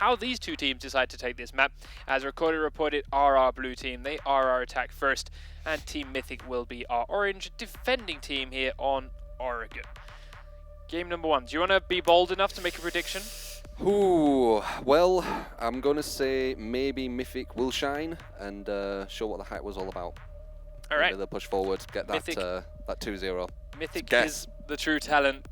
how these two teams decide to take this map. As recorded reported, our blue team, they are our attack first, and Team Mythic will be our orange defending team here on Oregon. Game number 1. Do you want to be bold enough to make a prediction? Ooh, well, I'm going to say maybe Mythic will shine and show what the hype was all about. All right. They'll push forward, get that Mythic, that 2-0. Mythic is the true talent.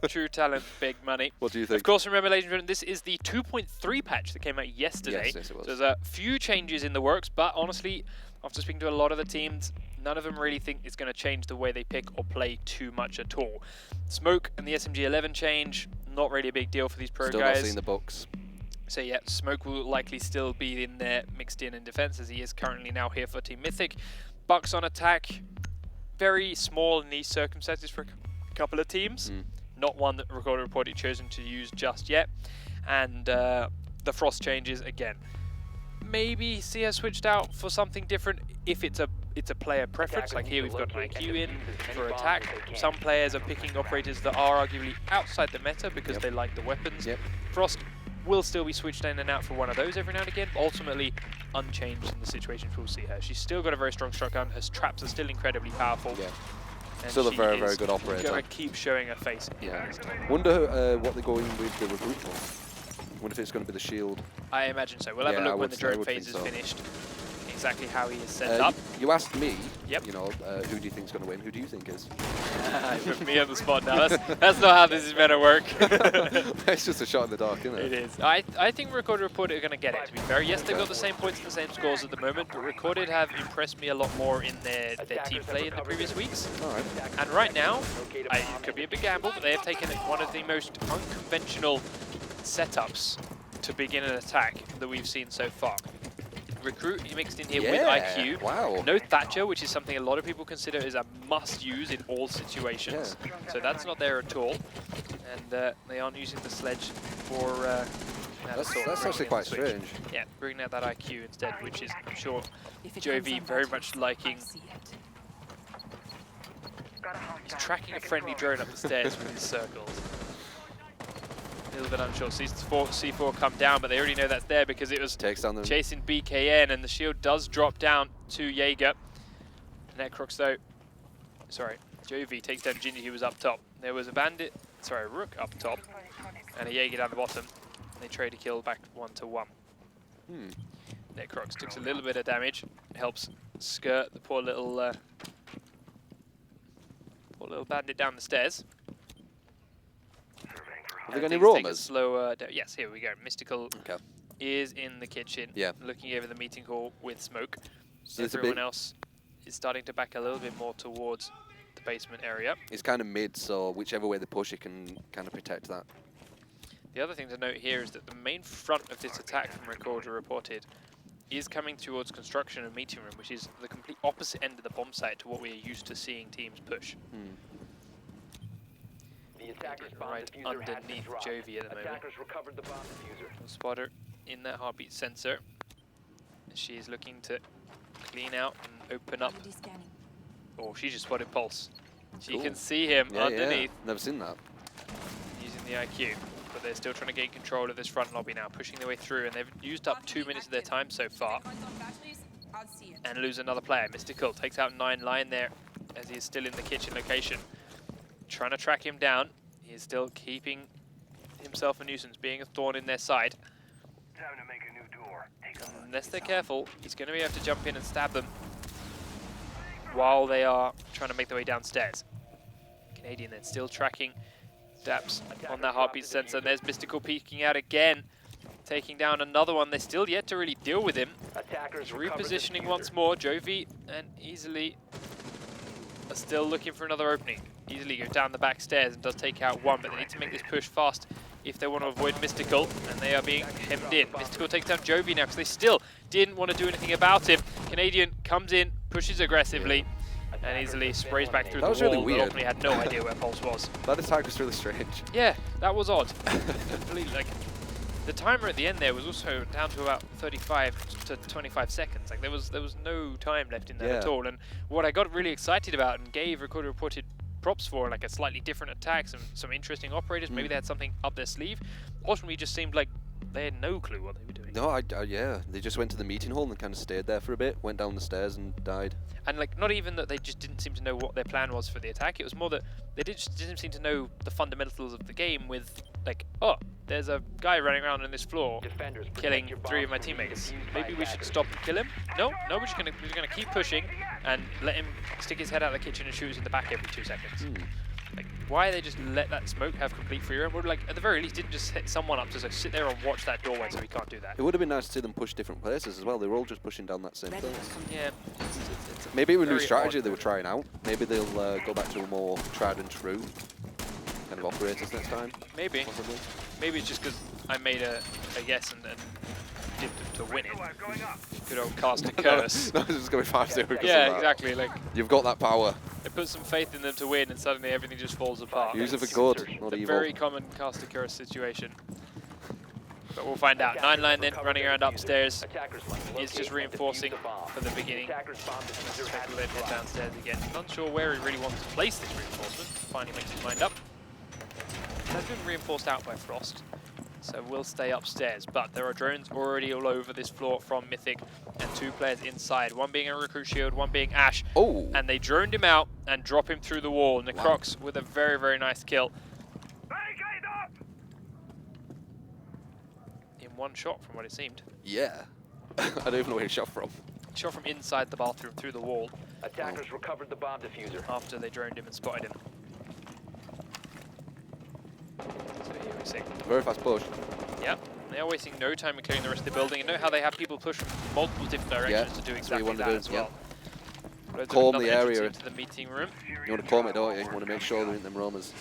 True talent, big money. What do you think? Of course, remember, ladies and gentlemen, this is the 2.3 patch that came out yesterday. Yes, it was. So there's a few changes in the works, but honestly, after speaking to a lot of the teams, none of them really think it's going to change the way they pick or play too much at all. Smoke and the SMG11 change, not really a big deal for these pro Still guys. not seeing the books. So yeah, Smoke will likely still be in there, mixed in defense, as he is currently now here for Team Mythic. Bucks on attack, very small in these circumstances for a couple of teams. Not one that Recorded reported chosen to use just yet. And the Frost changes again. Maybe see her switched out for something different if it's a player preference. Like here we've got an IQ in for attack. Some players are picking operators that are arguably outside the meta because they like the weapons. Frost will still be switched in and out for one of those every now and again, but ultimately unchanged in the situations we'll see her. She's still got a very strong shotgun. Her traps are still incredibly powerful. And still a very, very good operator. She's going to keep showing her face. Wonder what they're going with the recruit for. Wonder if it's going to be the shield. I imagine so. We'll have a look when the drone phase is finished. Exactly how he is set up. You asked me, you know, who do you think is going to win? Who do you think is? You put me on the spot now. That's not how this is meant to work. It's just a shot in the dark, isn't it? It is. I think Recorded Reported are going to get it, to be fair. Yes, they've got the same points and the same scores at the moment, but Recorded have impressed me a lot more in their team play in the previous weeks. And right now, it could be a big gamble, but they have taken one of the most unconventional setups to begin an attack that we've seen so far. Recruit mixed in here with IQ. Wow. No Thatcher, which is something a lot of people consider is a must-use in all situations. So that's not there at all. And they aren't using the sledge for that's actually quite strange. Yeah, bringing out that IQ instead, which is, I'm sure, Jovi very much liking. He's tracking a friendly drone up the stairs with his circles. A little bit unsure. C4 come down, but they already know that's there because it was chasing BKN, and the shield does drop down to Jaeger. Necrox though, sorry, Jovi takes down Ginger, who was up top. There was a bandit, sorry, Rook up top, and a Jaeger down the bottom. They trade a kill back 1-1. Necrox took a little bit of damage, helps skirt the poor little bandit down the stairs. Have they got any roamers? Slower. Yes, here we go. Mystical is in the kitchen, looking over the meeting hall with Smoke. So everyone else is starting to back a little bit more towards the basement area. It's kind of mid, so whichever way they push, it can kind of protect that. The other thing to note here is that the main front of this attack from Recorder reported is coming towards construction and meeting room, which is the complete opposite end of the bomb site to what we are used to seeing teams push. Right underneath Jovi at the moment. Spotter in that heartbeat sensor. She's looking to clean out and open up. Oh, she just spotted Pulse. She can see him underneath. Never seen that. Using the IQ. But they're still trying to gain control of this front lobby now, pushing their way through, and they've used up 2 minutes of their time so far. And lose another player. Mystical takes out 9 line there as he is still in the kitchen location. Trying to track him down. He is still keeping himself a nuisance, being a thorn in their side. Time to make a new door. Unless they're careful, he's going to be able to jump in and stab them while they are trying to make their way downstairs. Canadian then still tracking Daps on that heartbeat sensor. And there's Mystical peeking out again, taking down another one. They're still yet to really deal with him. He's repositioning once more. Jovi and Easily are still looking for another opening. Easily goes down the back stairs and does take out one, but they need to make this push fast if they want to avoid Mystical, and they are being hemmed in. Mystical takes down Jovi now because they still didn't want to do anything about him. Canadian comes in, pushes aggressively, and Easily sprays back through the wall. Really weird. Ultimately had no idea where Pulse was. That attack was really strange. Yeah, that was odd. Completely, like, the timer at the end there was also down to about 35 to 25 seconds. Like there was no time left in there at all. And what I got really excited about and gave Recorded reported props for, like a slightly different attack, some interesting operators, maybe they had something up their sleeve. Ultimately just seemed like They had no clue what they were doing. No, yeah, they just went to the meeting hall and kind of stayed there for a bit, went down the stairs and died. And like, not even that they just didn't seem to know what their plan was for the attack. It was more that they just didn't seem to know the fundamentals of the game. With like, oh, there's a guy running around on this floor, killing 3 of my teammates. Maybe we should stop and kill him. No, we're just gonna keep pushing and let him stick his head out of the kitchen and shoot us in the back every 2 seconds. Like, why they just let that smoke have complete free roam? Would, like, at the very least, didn't just hit someone up to like, sit there and watch that doorway, so we can't do that. It would have been nice to see them push different places as well. They were all just pushing down that same place. Yeah. Maybe it was a new strategy they were trying out. Maybe they'll go back to a more tried and true kind of operators next time. Maybe. Possibly. Maybe it's just because I made a guess and did to win it. Good old cast a curse. No, it's just going 5-0. Yeah, exactly. Like, you've got that power. I put some faith in them to win, and suddenly everything just falls apart. Use it for good, not it's a evil. very common cast a curse situation. But we'll find out. 9line then running around upstairs is just reinforcing for the beginning. Spectre then head downstairs again. Not sure where he really wants to place this reinforcement. Finally makes his mind up. It has been reinforced out by Frost, so we'll stay upstairs. But there are drones already all over this floor from Mythic, and 2 players inside. One being a recruit shield, one being Ash. Oh! And they droned him out and drop him through the wall. Necrox with a very, very nice kill. In 1 shot from what it seemed. Yeah. I don't even know where he shot from. Shot from inside the bathroom through the wall. Attackers recovered the bomb diffuser. After they droned him and spotted him. So here we see. Very fast push. Yep. They are wasting no time in clearing the rest of the building. And note how they have people push from multiple different directions to do exactly that as well. Loads of Calm another the entrance area. into the meeting room. You want to calm it, don't you? You want to make sure they're in them roamers.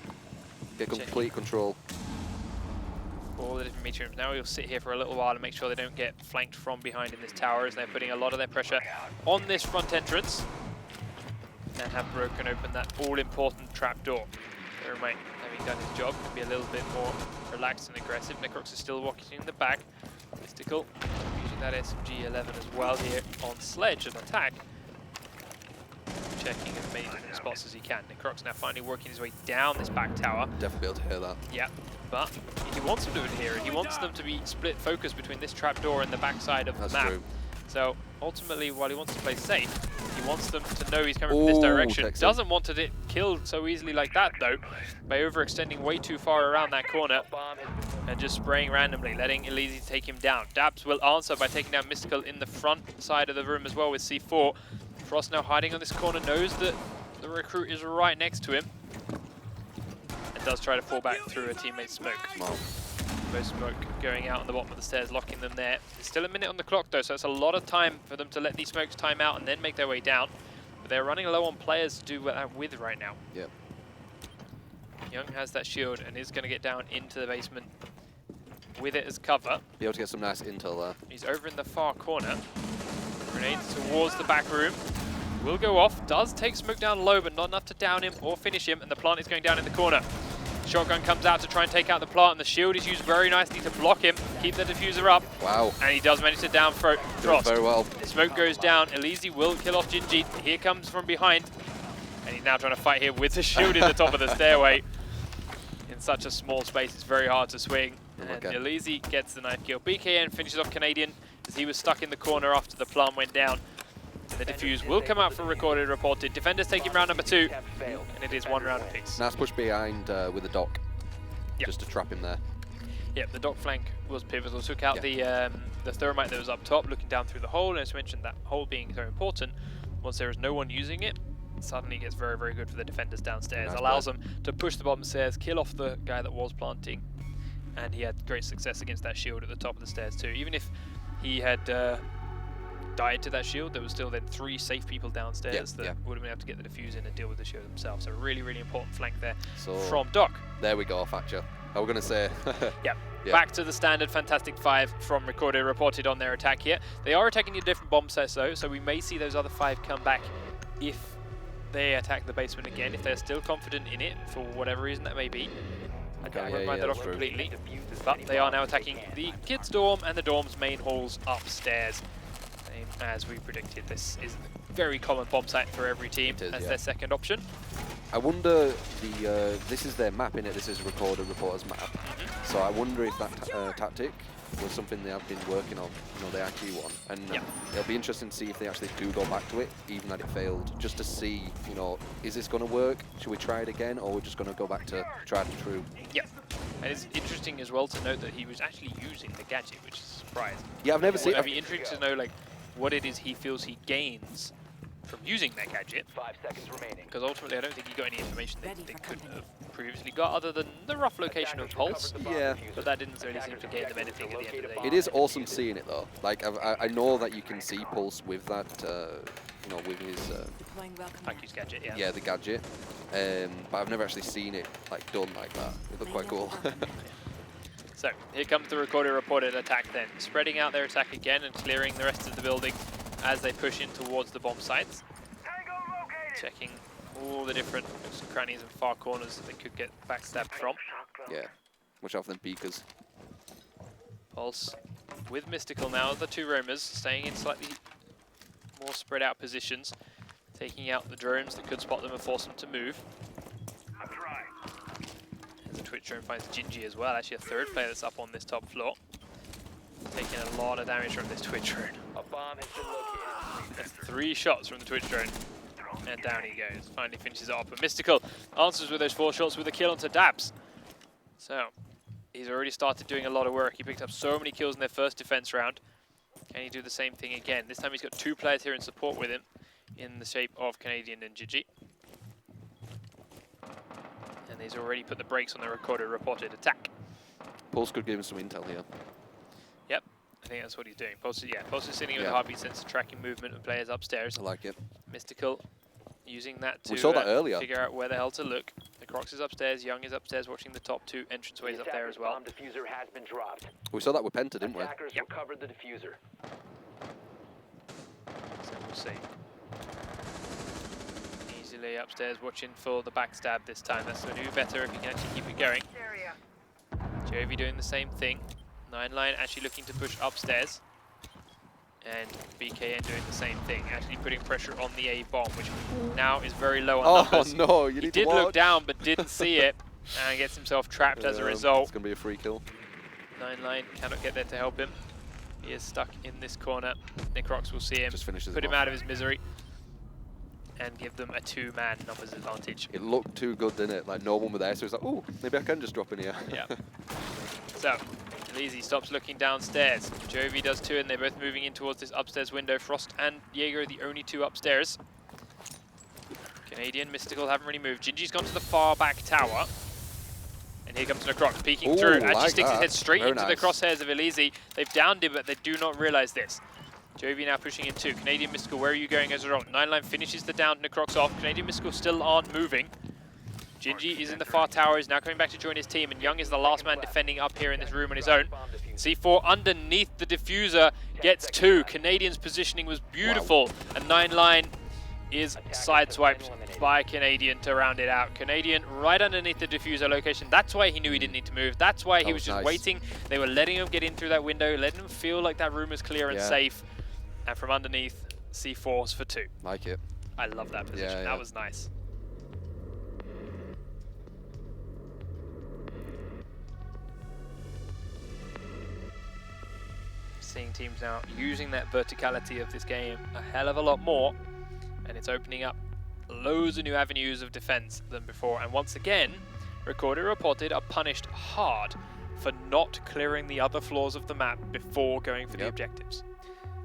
Get complete control. All the different meeting rooms. Now we'll sit here for a little while and make sure they don't get flanked from behind in this tower, as they're putting a lot of their pressure on this front entrance and have broken open that all-important trapdoor. Thermite, having done his job, can be a little bit more relaxed and aggressive. Necrox is still walking in the back. Mystical using that SMG-11 as well here on Sledge and attack. Checking as many different spots as he can. Necrox now finally working his way down this back tower. Definitely be able to hear that. Yeah, but he wants them to adhere. He wants them to be split focus between this trapdoor and the backside of the map. True. So ultimately, while he wants to play safe, he wants them to know he's coming from this direction. Doesn't want to get killed so easily like that though, by overextending way too far around that corner and just spraying randomly, letting Elise take him down. Dabs will answer by taking down Mystical in the front side of the room as well with C4. Frost now hiding on this corner, knows that the recruit is right next to him, and does try to fall back through a teammate's smoke. No smoke going out on the bottom of the stairs, locking them there. There's still a minute on the clock though, so it's a lot of time for them to let these smokes time out and then make their way down. But they're running low on players to do that with right now. Yep. Young has that shield and is going to get down into the basement with it as cover. Be able to get some nice intel there. He's over in the far corner. Grenades towards the back room. Will go off. Does take smoke down low, but not enough to down him or finish him. And the plant is going down in the corner. Shotgun comes out to try and take out the plant, and the shield is used very nicely to block him, keep the diffuser up. Wow. And he does manage to down Frost. Very well. Smoke goes down. Elise will kill off Gingy. Here comes from behind. And he's now trying to fight here with the shield in the top of the stairway. In such a small space, it's very hard to swing. And Elise gets the knife kill. BKN finishes off Canadian as he was stuck in the corner after the plant went down. And the defuse will come out for recorded reported. Defenders taking round number 2, and it is 1 round apiece. Nice push behind with the dock, just to trap him there. Yep, the dock flank was pivotal. Took out the thermite that was up top, looking down through the hole. And as mentioned, that hole being so important, once there is no one using it, suddenly gets very, very good for the defenders downstairs. Nice Allows them to push the bottom stairs, kill off the guy that was planting, and he had great success against that shield at the top of the stairs too. Even if he had died to that shield, there was still then 3 safe people downstairs that would have been able to get the defuse in and deal with the shield themselves. So really, really important flank there from Doc. There we go, Thatcher. I was going to say. Back to the standard Fantastic 5 from recorded reported on their attack here. They are attacking a different bomb sets though, so we may see those other 5 come back if they attack the basement again, if they're still confident in it, for whatever reason that may be. I won't mind that off completely. But they are now attacking the kids' dorm and the dorm's main halls upstairs. As we predicted, this is a very common bomb site for every team as their second option. I wonder, this is their map, innit? This is recorded reporter's map. So I wonder if that tactic was something they have been working on, you know, the IQ one. And Yeah. it'll be interesting to see if they actually do go back to it, even that it failed, just to see, you know, is this going to work? Should we try it again, or we're just going to go back to tried and true? Yep. And it's interesting as well to note that he was actually using the gadget, which is a surprise. Yeah, I've never seen. It'd be interesting to know like what it is he feels he gains from using that gadget. 5 seconds remaining. Because ultimately, I don't think he got any information that they couldn't have previously got, other than the rough location of Pulse. Yeah. But that didn't really seem to gain them anything at the end of the day. It is awesome seeing it though. Like I know that you can see Pulse with that, you know, with his IQ's gadget, yeah. yeah, the gadget. But I've never actually seen it like done like that. It looked quite cool. So here comes the recorded reported attack then, spreading out their attack again and clearing the rest of the building as they push in towards the bomb sites. Checking all the different crannies and far corners that they could get backstabbed from. Yeah. Watch out for them beakers. Pulse with Mystical now, the two roamers staying in slightly more spread out positions, taking out the drones that could spot them and force them to move. As the Twitch drone finds Gingy as well, actually a third player that's up on this top floor. Taking a lot of damage from this Twitch drone. A bomb has been located. That's 3 shots from the Twitch drone. And down he goes. Finally finishes it off. But Mystical answers with those 4 shots with a kill onto Dabs. So, he's already started doing a lot of work. He picked up so many kills in their first defense round. Can he do the same thing again? This time he's got 2 players here in support with him in the shape of Canadian and Gigi. And he's already put the brakes on the recorded reported attack. Pulse could give him some intel here. Yep, I think that's what he's doing. Pulse, yeah, Pulse is sitting with Yeah. the heartbeat sensor tracking movement of players upstairs. I like it. Mystical using that to We saw that earlier. figure out where the hell to look. The Crocs is upstairs, Young is upstairs watching the top 2 entranceways up there as well. Bomb diffuser has been dropped. We saw that with Penta, didn't we? Attackers Yep. recovered the diffuser. So we'll see. Easily upstairs watching for the backstab this time. That's going to be better if he can actually keep it going. Jovi doing the same thing. 9line actually looking to push upstairs. And BKN doing the same thing, actually putting pressure on the A bomb, which now is very low on numbers. Oh no, you He need did to watch. look down, but didn't see it, and gets himself trapped as a result. It's going to be a free kill. 9line cannot get there to help him. He is stuck in this corner. Necrox will see him, Just finishes put him him off. out of his misery, and give them a 2-man numbers advantage. It looked too good, didn't it? Like no one was there, so it's like, oh, maybe I can just drop in here. Yeah. So, Leezy stops looking downstairs. Jovi does too, and they're both moving in towards this upstairs window. Frost and Jaeger are the only 2 upstairs. Canadian, Mystical haven't really moved. Gingy's gone to the far back tower. And here comes Necrox peeking Ooh, through. Actually like sticks his that. head straight Very into nice. the crosshairs of Elise. They've downed him, but they do not realize this. Jovi now pushing in 2. Canadian Mystical, where are you going as a result? 9line finishes the down Necrox off. Canadian Mystical still aren't moving. Gingy is in the far tower, is now coming back to join his team, and Young is the last man defending up here in this room on his own. C4 underneath the diffuser gets 2. Canadian's positioning was beautiful, and 9line is sideswiped by Canadian to round it out. Canadian right underneath the diffuser location. That's why he knew he didn't need to move. That's why he was just nice. waiting. They were letting him get in through that window, letting him feel like that room is clear and Yeah. safe. And from underneath, C4's for 2. Like it. I love that position. Yeah. That was nice. Seeing teams now using that verticality of this game a hell of a lot more, and it's opening up loads of new avenues of defense than before. And once again, Recorded Reported are punished hard for not clearing the other floors of the map before going for the objectives.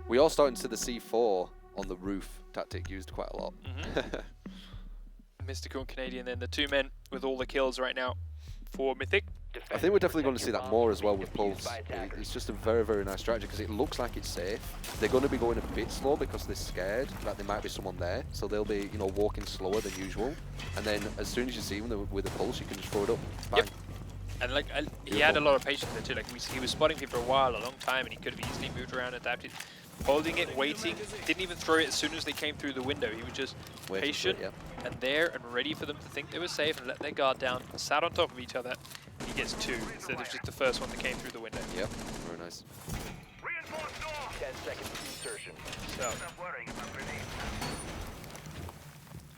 We are starting to see the C4 on the roof tactic used quite a lot. Mystical and Canadian, then the 2 men with all the kills right now for Mythic. I think we're definitely going to see that more as well with Pulse. It's just a very, very nice strategy because it looks like it's safe. They're going to be going a bit slow because they're scared that there might be someone there. So they'll be, you know, walking slower than usual. And then as soon as you see them with a Pulse, you can just throw it up. Bang. Yep. And like he had a lot of patience there too. Like he was spotting people for a while, a long time, and he could have easily moved around, adapted, holding it, waiting. Didn't even throw it as soon as they came through the window. He was just Waiting for it, patient and there and ready for them to think they were safe and let their guard down. Sat on top of each other. He gets 2 instead of just the first one that came through the window. Yep, very nice. 10 seconds to insertion. So Stop worrying about grenades.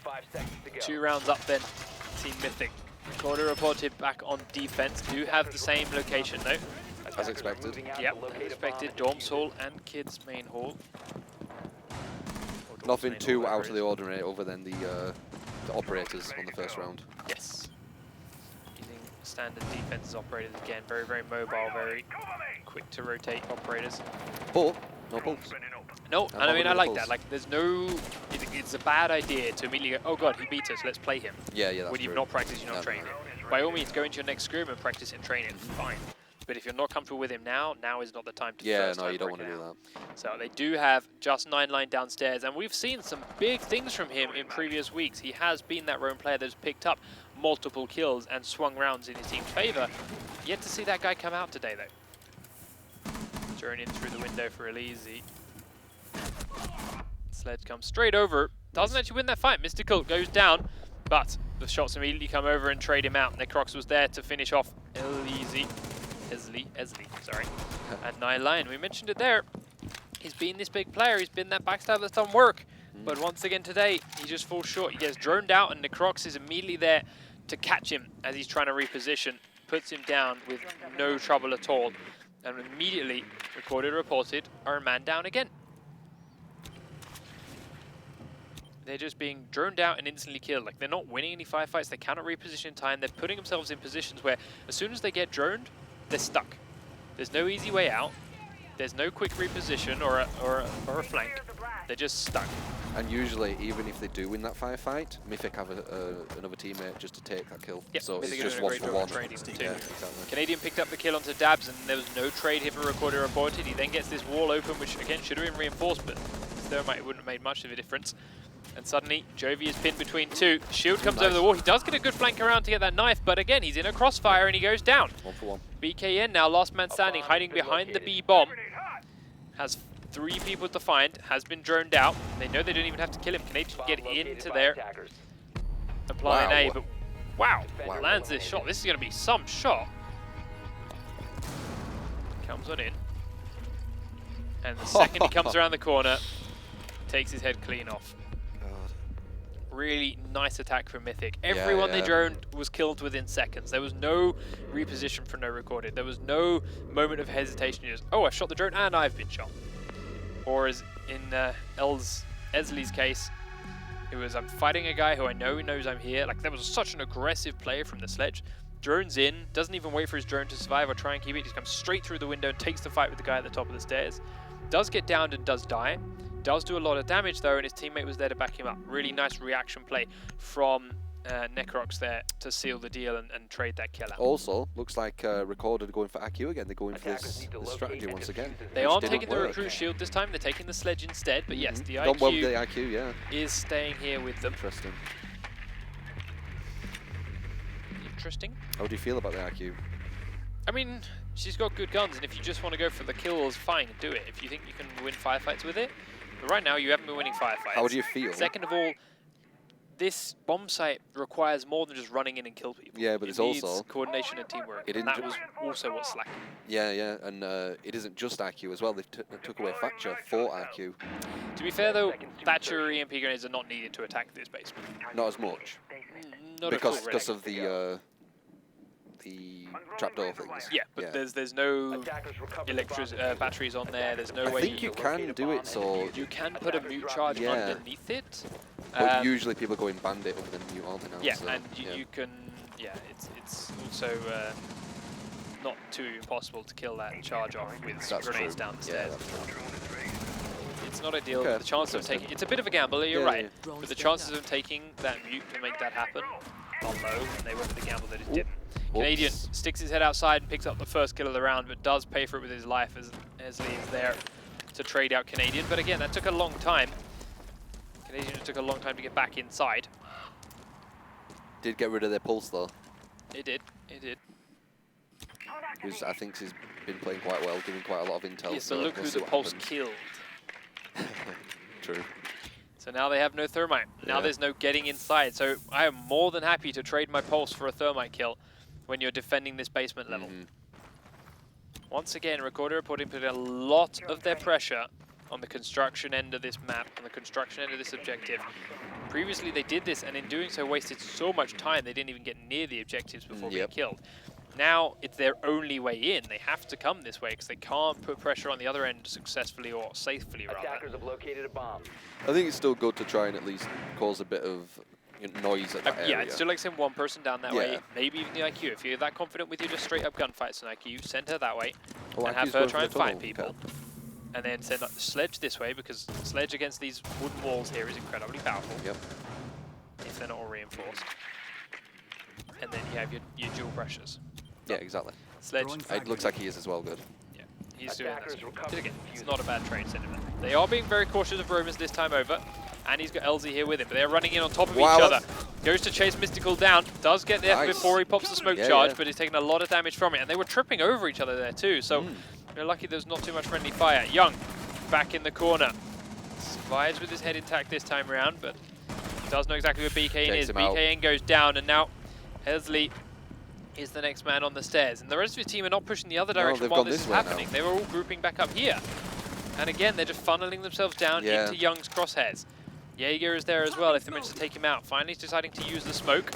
5 seconds to go. 2 rounds up then. Team Mythic. Recorder Reported back on defense. Do have the same location though. As expected. Yep, as expected. Dorms Hall and Kids Main Hall. Or Dorms Nothing Main Hall, too whatever out it of the is. ordinary other than the operators on the first round. Yes. Using standard defenses operators again. Very, very mobile, very quick to rotate operators. But no pulse. No, And and I mean, I probably like pulse. that. Like, there's no... It's a bad idea to immediately go, oh god, he beat us, let's play him. Yeah, that's When you've true. not practiced, you're not No, no, training. no. By all means, go into your next scrim and practice and train it, fine. But if you're not comfortable with him now is not the time to Yeah, first no, time you don't break want to it do out. that. So they do have just 9 downstairs, and we've seen some big things from him in previous weeks. He has been that roam player that's picked up multiple kills and swung rounds in his team's favor. Yet to see that guy come out today, though. Drone in through the window for Elise. Sledge comes straight over. Doesn't actually win that fight. Mystical goes down, but the shots immediately come over and trade him out. Necrox was there to finish off Elise. Esley, sorry. At 9. We mentioned it there. He's been this big player. He's been that backstab that's done work. But once again today, he just falls short. He gets droned out, and Necrox is immediately there to catch him as he's trying to reposition. Puts him down with no trouble at all. And immediately, recorded, reported, are a man down again. They're just being droned out and instantly killed. Like, they're not winning any firefights. They cannot reposition in time. They're putting themselves in positions where as soon as they get droned, they're stuck. There's no easy way out. There's no quick reposition or a flank. They're just stuck. And usually, even if they do win that firefight, Mythic have another teammate just to take that kill. Yep, So Mythic it's are just doing a one great for job one. of trading too. Yeah, exactly. Canadian picked up the kill onto Dabs, and there was no trade here for Recorder reported. He then gets this wall open, which again should have been reinforced, but Thermite wouldn't have made much of a difference. And suddenly, Jovi is pinned between two. Shield comes over the wall. He does get a good flank around to get that knife, but again, he's in a crossfire and he goes down. 1 for 1. BKN now, last man standing, hiding behind the B bomb. Has 3 people to find, has been droned out. They know they don't even have to kill him. Canadian can get into there, apply an A, but wow, lands this shot. This is going to be some shot. Comes on in. And the second he comes around the corner, takes his head clean off. Really nice attack from Mythic. Everyone they droned was killed within seconds. There was no reposition for no recorded. There was no moment of hesitation. Just, oh, I shot the drone and I've been shot. Or as in Esley's case, it was I'm fighting a guy who I know knows I'm here. Like, there was such an aggressive play from the Sledge. Drones in, doesn't even wait for his drone to survive or try and keep it. Just comes straight through the window and takes the fight with the guy at the top of the stairs. Does get downed and does die. Does do a lot of damage though, and his teammate was there to back him up. Really nice reaction play from Necrox there to seal the deal and trade that kill out. Also, looks like Recorded going for AQ again. They're going for this strategy once again. They which aren't didn't taking the work. recruit shield this time. They're taking the Sledge instead. But yes, the Done well with the IQ IQ, yeah. is staying here with them. Interesting. Interesting. How do you feel about the IQ? I mean, she's got good guns, and if you just want to go for the kills, fine, do it. If you think you can win firefights with it. But right now, you haven't been winning firefights. How do you feel? Second of all, this bomb site requires more than just running in and kill people. Yeah, but it it's needs also coordination and teamwork. it And that didn't was also what's lacking. Yeah, and it isn't just IQ as well. They took away Thatcher for IQ. To be fair though, Thatcher EMP grenades are not needed to attack this basement. Not as much. Not because at all, because really. of the trapdoor things. Yeah, but there's no batteries on there. There's no I way think you can do it so. you can put a mute charge Yeah. underneath it. But usually people go in bandit other than mute aren't they now? Yeah, so, and you can. Yeah, it's also not too impossible to kill that charge off with That's grenades true. down the Yeah, stairs. that's true. It's not ideal. Okay, The chances of taking it's a bit of a gamble. You're Yeah, right, yeah. but the chances of taking that mute to make that happen are low, and they went with the gamble that it didn't. Canadian sticks his head outside and picks up the first kill of the round, but does pay for it with his life as Lee is there to trade out Canadian. But again, that took a long time. Canadian took a long time to get back inside. Did get rid of their pulse though. It did. It did. Who's I think he's been playing quite well, giving quite a lot of intel. Yes, so so look we'll who see the what pulse happens. killed. True. So now they have no thermite. Now Yeah. there's no getting inside. So I am more than happy to trade my pulse for a thermite kill when you're defending this basement level. Once again, Recorder put a lot of their pressure on the construction end of this map, on the construction end of this objective. Previously they did this, and in doing so wasted so much time they didn't even get near the objectives before being killed. Now it's their only way in. They have to come this way because they can't put pressure on the other end successfully or safely, rather. Attackers have located a bomb. I think it's still good to try and at least cause a bit of noise at that area. Yeah, it's still like send one person down that way, Yeah. maybe even the IQ. If you're that confident with your just straight up gunfights and IQ, send her that way Oh, and have IQ's her going try for and the fight tunnel. people. Okay. And then send Sledge this way because Sledge against these wooden walls here is incredibly powerful. Yep. If they're not all reinforced. And then you have your dual pressures. Yeah, exactly. Sledge, It looks like he is as well good. yeah, he's doing this. Attackers recover But again, it's the not a bad trade sentiment. They are being very cautious of Romans this time over. And he's got LZ here with him, but they're running in on top of Wow, each other. Goes to chase Mystical down, does get there Nice. before he pops the smoke Yeah, charge, yeah. but he's taking a lot of damage from it. And they were tripping over each other there too, so they're lucky there's not too much friendly fire. Young, back in the corner. Survives with his head intact this time around, but does know exactly where BKN Takes is. him out. BKN goes down, and now Hesley is the next man on the stairs. And the rest of his team are not pushing the other direction they've while gone this this is way now. happening. They were all grouping back up here. And again, they're just funneling themselves down Yeah. into Young's crosshairs. Jaeger is there as well if they manage to take him out. Finally, he's deciding to use the smoke.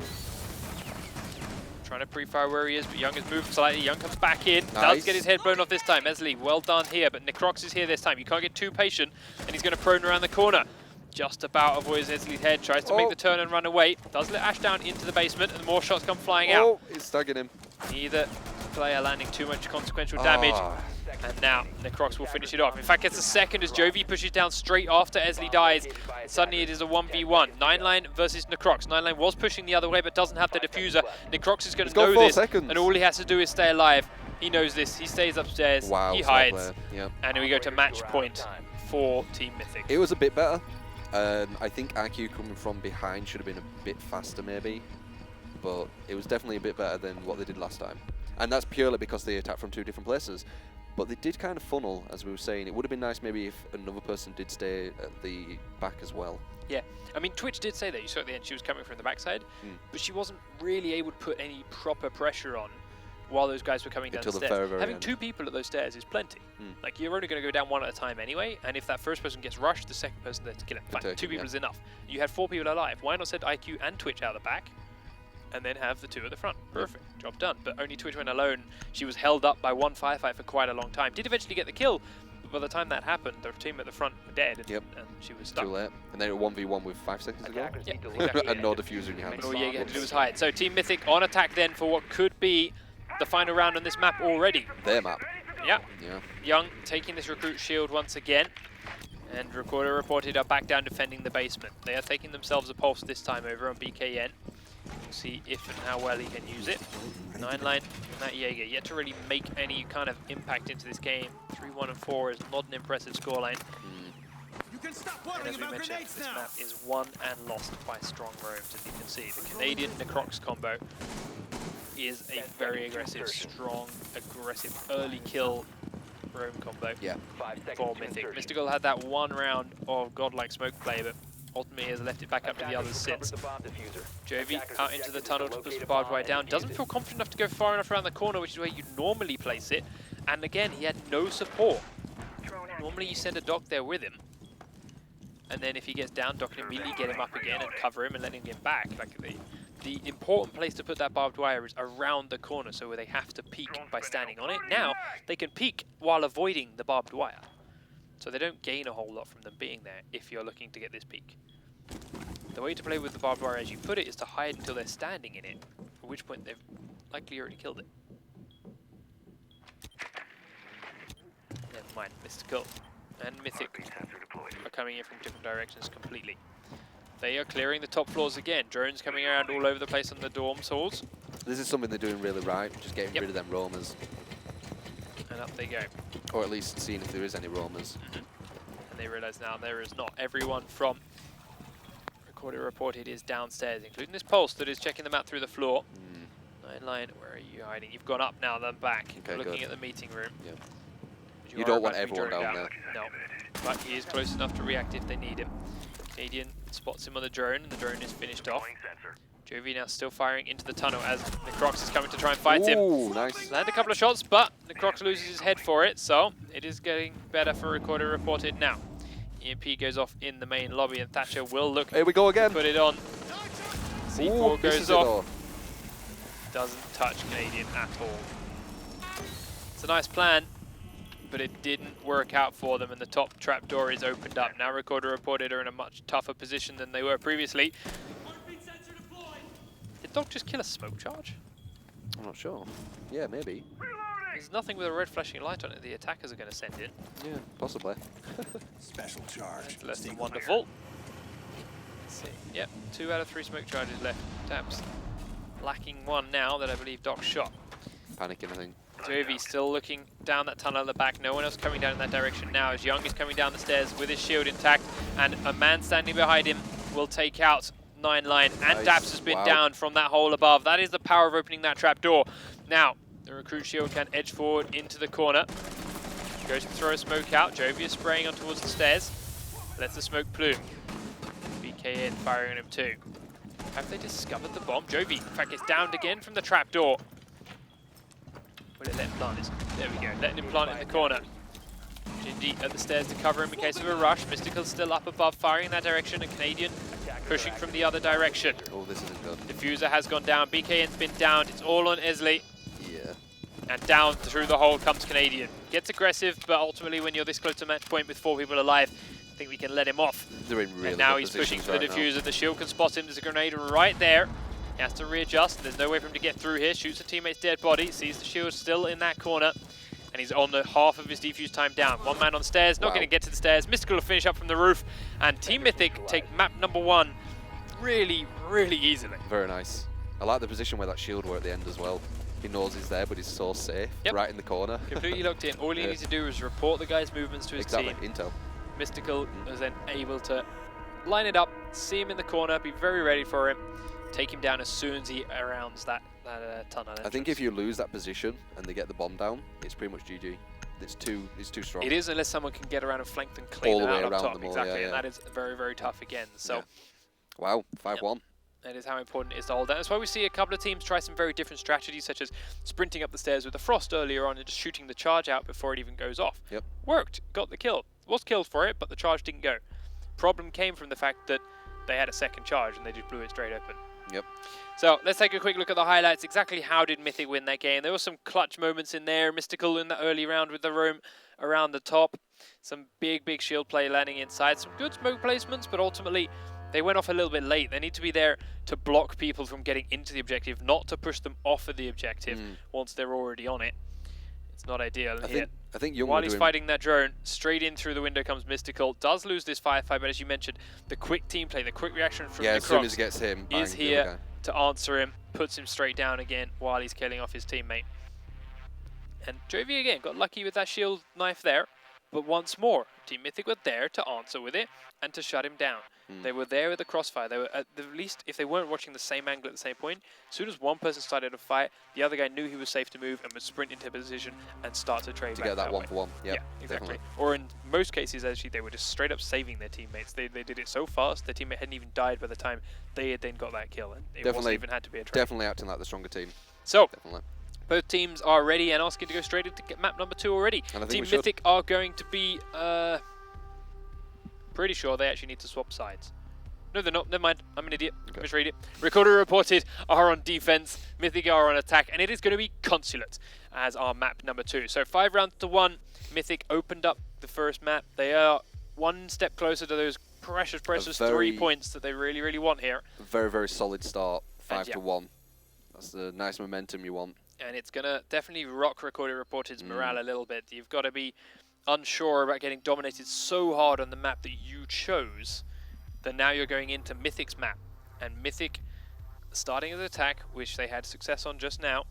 Trying to pre-fire where he is, but Young has moved slightly. Young comes back in, does Nice. get his head blown off this time. Esley, well done here, but Necrox is here this time. You can't get too patient, and he's going to prone around the corner. Just about avoids Esley's head, tries to make the turn and run away. Does let Ash down into the basement, and more shots come flying out. Oh, it's staggering him. Neither player landing too much consequential damage. Ah. And now Necrox will finish it off. In fact, gets a second as Jovi pushes down straight after Esley dies. Suddenly it is a 1v1. 9line versus Necrox. 9line was pushing the other way but doesn't have the diffuser. Necrox is going to got know 4 this, seconds. and all he has to do is stay alive. He knows this. He stays upstairs. Wow, he smart hides. player. Yep. And we go to match point for Team Mythic. It was a bit better. I think IQ coming from behind should have been a bit faster maybe, but it was definitely a bit better than what they did last time. And that's purely because they attacked from 2 different places. But they did kind of funnel, as we were saying. It would have been nice maybe if another person did stay at the back as well. Yeah, I mean, Twitch did say that. You saw at the end she was coming from the backside, but she wasn't really able to put any proper pressure on while those guys were coming down the Until the stairs. very, very Having end. 2 people at those stairs is plenty. Like, you're only going to go down 1 at a time anyway, and if that first person gets rushed, the second person there to kill him. Fine, take 2 him, people yeah. is enough. You had 4 people alive. Why not send IQ and Twitch out the back, and then have the 2 at the front? Perfect, job done. But only Twitch went alone. She was held up by 1 firefight for quite a long time. Did eventually get the kill, but by the time that happened, the team at the front were dead, and, and she was stuck. Too late. And then it 1v1 with 5 seconds ago. Yeah, exactly. And no diffuser in your hands. And all Jaeger had to do was hide. So Team Mythic on attack then for what could be the final round on this map already. Their map. Yeah. Yeah. Young taking this recruit shield once again. And Recorder reported are back down defending the basement. They are taking themselves a pulse this time over on BKN. We'll see if and how well he can use it. 9line from that Jaeger. Yet to really make any kind of impact into this game. 3-1 and 4 is not an impressive scoreline. And as we mentioned, this map is won and lost by strong roams, as you can see. The Canadian Necrox combo is a very aggressive, strong, aggressive, early kill roam combo for Mythic. Mystical had that 1 round of godlike smoke play, but ultimately has left it back up to the others since. Jovi out into the tunnel to push the barbed wire down. Doesn't feel confident enough to go far enough around the corner, which is where you normally place it. And again, he had no support. Normally you send a doc there with him. And then if he gets down, Doc can immediately get him up again and cover him and let him get back. Like the important place to put that barbed wire is around the corner, so where they have to peek by standing on it. Now they can peek while avoiding the barbed wire. So they don't gain a whole lot from them being there if you're looking to get this peek. The way to play with the barbed wire as you put it is to hide until they're standing in it, at which point they've likely already killed it. Never mind, Mystical and Mythic are coming in from different directions completely. They are clearing the top floors again. Drones coming around all over the place on the dorms halls. This is something they're doing really right, just getting rid of them roamers. And up they go. Or at least seeing if there is any roamers. And they realise now there is not. Everyone from Recorder reported is downstairs, including this Pulse that is checking them out through the floor. 9line, where are you hiding? You've gone up now, then back. Okay, looking good. at the meeting room. Yep. But You are don't about want to be everyone droned down out. there. No. But he is close enough to react if they need him. Canadian spots him on the drone, and the drone is finished off. Jovi now still firing into the tunnel as Necrox is coming to try and fight him. Ooh, nice. Land a couple of shots, but Necrox loses his head for it, so it is getting better for Recorder reported now. EMP goes off in the main lobby, and Thatcher will look Here we go again. put it on. C4 Ooh, this goes is it off. though. doesn't touch Canadian at all. It's a nice plan, but it didn't work out for them, and the top trapdoor is opened up. Now Recorder Reported are in a much tougher position than they were previously. Did Dog just kill a smoke charge? I'm not sure. Yeah, maybe. There's nothing with a red flashing light on it the attackers are going to send in. Yeah, possibly. Special charge. That's less than wonderful. Let's see. Yep, 2 out of 3 smoke charges left. Taps lacking 1 now that I believe Doc shot. Panicking, I think. Jovi still looking down that tunnel at the back. No one else coming down in that direction now as Young is coming down the stairs with his shield intact, and a man standing behind him will take out 9 line, and Nice. Daps has been Wow. down from that hole above. That is the power of opening that trap door. Now, the recruit shield can edge forward into the corner. Goes to throw a smoke out. Jovi is spraying on towards the stairs. Lets the smoke plume. BKN firing on him too. Have they discovered the bomb? Jovi, in fact, gets downed again from the trap door. Will it let him plant this? There we go, letting him plant it in the corner. Jindy at the stairs to cover him in case of a rush. Mystical still up above, firing in that direction, and Canadian pushing from the other direction. Oh, this isn't good. Diffuser has gone down, BKN's been downed, it's all on Esley. Yeah. And down through the hole comes Canadian. Gets aggressive, but ultimately when you're this close to match point with 4 people alive, I think we can let him off. They're in really And now good he's pushing positions for the right now. diffuser. The shield can spot him. There's a grenade right there. He has to readjust. There's no way for him to get through here. Shoots a teammate's dead body. Sees the shield still in that corner. And he's on the half of his defuse time down. 1 man on stairs. Not Wow. going to get to the stairs. Mystical will finish up from the roof. And Team Mythic take map number 1 really, really easily. Very nice. I like the position where that shield were at the end as well. He knows he's there, but he's so safe. Yep. Right in the corner. Completely locked in. All he Yeah. needs to do is report the guy's movements to his Exactly. team. Intel. Mystical is then able to line it up, see him in the corner, be very ready for him, take him down as soon as he rounds that tunnel entrance. I think if you lose that position and they get the bomb down, it's pretty much GG. It's too strong. It is, unless someone can get around and flank them, clean All the them way out up around top. them all, Exactly, yeah, and yeah. that is very, very tough again. So Yeah. Wow, 5-1. that is how important it is to hold that. That's why we see a couple of teams try some very different strategies, such as sprinting up the stairs with the Frost earlier on and just shooting the charge out before it even goes off. Yep. Worked, got the kill. Was killed for it, but the charge didn't go. Problem came from the fact that they had a second charge and they just blew it straight open. Yep. So let's take a quick look at the highlights. Exactly how did Mythic win that game? There were some clutch moments in there. Mystical in the early round with the roam around the top. Some big shield play landing inside. Some good smoke placements, but ultimately they went off a little bit late. They need to be there to block people from getting into the objective, not to push them off of the objective once they're already on it. It's not ideal. I think Young While were he's doing fighting that drone, straight in through the window comes Mystical. Does lose this firefight, but as you mentioned, the quick team play, the quick reaction from yeah, the as soon Crocs as he gets him, bang, is the other here guy. to answer him, puts him straight down again while he's killing off his teammate. And Jovi again got lucky with that shield knife there, but once more, Team Mythic were there to answer with it and to shut him down. They were there with the crossfire. They were at the least, if they weren't watching the same angle at the same point, as soon as one person started a fight, the other guy knew he was safe to move and would sprint into position and start to trade To back get that way. 1-for-1. Yep, Yeah, exactly. definitely. Or in most cases, actually, they were just straight up saving their teammates. They did it so fast, their teammate hadn't even died by the time they had then got that kill, and it wasn't Definitely- even had to be a trade. Definitely acting like the stronger team. So, Definitely. both teams are ready and asking to go straight into map number 2 already. And I think Team we should. Mythic are going to be, pretty sure they actually need to swap sides. No, they're not. Never mind. I'm an idiot. Okay. Misread it. Recorder Reported are on defense. Mythic are on attack. And it is going to be Consulate as our map number 2. So 5 rounds to 1. Mythic opened up the first map. They are one step closer to those precious very- 3 points that they really, really want here. Very, very solid start. And 5-1. That's the nice momentum you want. And it's going to definitely rock Recorder Reported's morale a little bit. You've got to be unsure about getting dominated so hard on the map that you chose, that now you're going into Mythic's map. And Mythic, starting as an attack, which they had success on just now,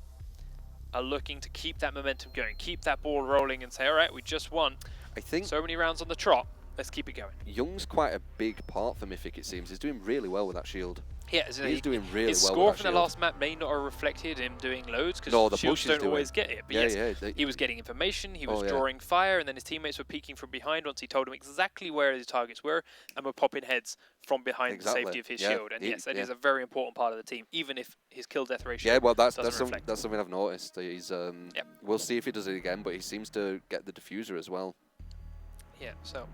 are looking to keep that momentum going, keep that ball rolling and say, all right, we just won. I think So many rounds on the trot, let's keep it going. Young's quite a big part for Mythic, it seems. He's doing really well with that shield. Yeah, so He's doing really his well score with that from the shield. last map may not have reflected him doing loads, because No, the shields push don't he's doing. always get it. But Yeah, yes, yeah. he was getting information, he was Oh, yeah. drawing fire, and then his teammates were peeking from behind once he told them exactly where his targets were, and were popping heads from behind Exactly. the safety of his Yeah, shield. And yes, that is yeah. a very important part of the team, even if his kill-death ratio Yeah, well, that's doesn't reflect. that's something I've noticed. He's Yep. We'll see if he does it again, but he seems to get the diffuser as well. Yeah, so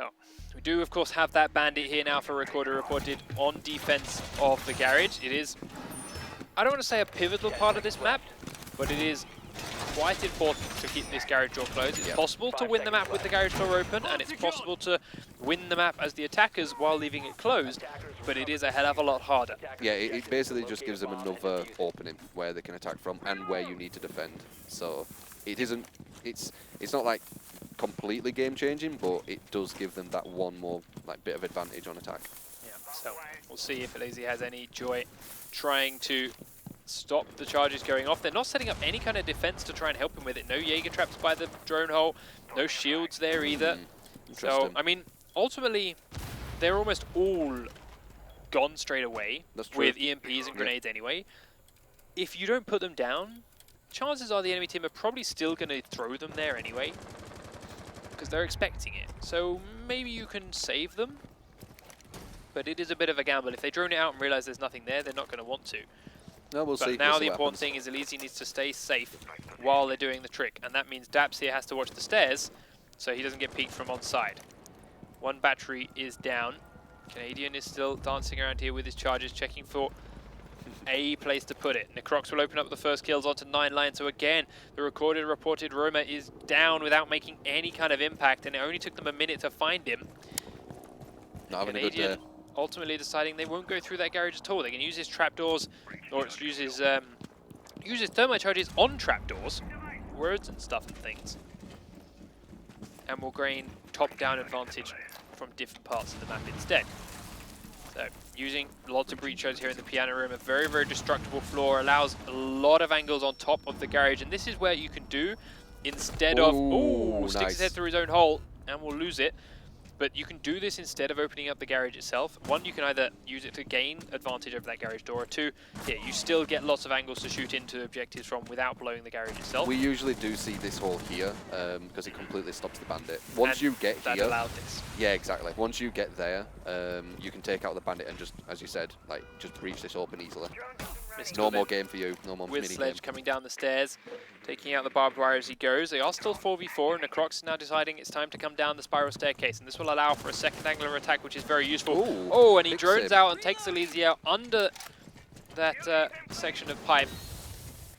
Oh, we do, of course, have that bandit here now for reported on defense of the garage. It is, I don't want to say a pivotal part of this map, but it is quite important to keep this garage door closed. It's possible to win the map with the garage door open, and it's possible to win the map as the attackers while leaving it closed, but it is a hell of a lot harder. Yeah, it basically just gives them another opening where they can attack from and where you need to defend. So it isn't, it's not like completely game changing, but it does give them that one more like bit of advantage on attack. Yeah, so we'll see if Lazy has any joy trying to stop the charges going off. They're not setting up any kind of defense to try and help him with it. No Jaeger traps by the drone hole, no shields there either. So, I mean, ultimately, they're almost all gone straight away with EMPs and grenades anyway. If you don't put them down, chances are the enemy team are probably still going to throw them there anyway, because they're expecting it. So maybe you can save them, but it is a bit of a gamble. If they drone it out and realize there's nothing there, they're not going to want to. No, we'll see. But now the important thing is Elysian needs to stay safe while they're doing the trick, and that means Daps here has to watch the stairs so he doesn't get peeked from on side. One battery is down. Canadian is still dancing around here with his charges, checking for a place to put it. Necrox will open up the first kills onto 9 line, so again, the reported Roma is down without making any kind of impact, and it only took them a minute to find him. Not having Canadian a good ultimately deciding they won't go through that garage at all. They can use his trapdoors, or use his thermite charges on trapdoors, words and stuff and things, and will gain top-down advantage from different parts of the map instead. So, using lots of breach shows here in the piano room, a very, very destructible floor, allows a lot of angles on top of the garage, and this is where you can do, instead of, sticks his head through his own hole, and will lose it. But you can do this instead of opening up the garage itself. One, you can either use it to gain advantage over that garage door, or two, yeah, you still get lots of angles to shoot into objectives from without blowing the garage itself. We usually do see this hole here because it completely stops the bandit. Once you get that here, allowed this. Yeah, exactly. Once you get there, you can take out the bandit and just, as you said, like just breach this open easily. No more game for you. No more mini game. With Sledge coming down the stairs, taking out the barbed wire as he goes. They are still 4v4, and Necrox is now deciding it's time to come down the spiral staircase, and this will allow for a second angular attack, which is very useful. Ooh, and he drones out and takes Elysia out under that section of pipe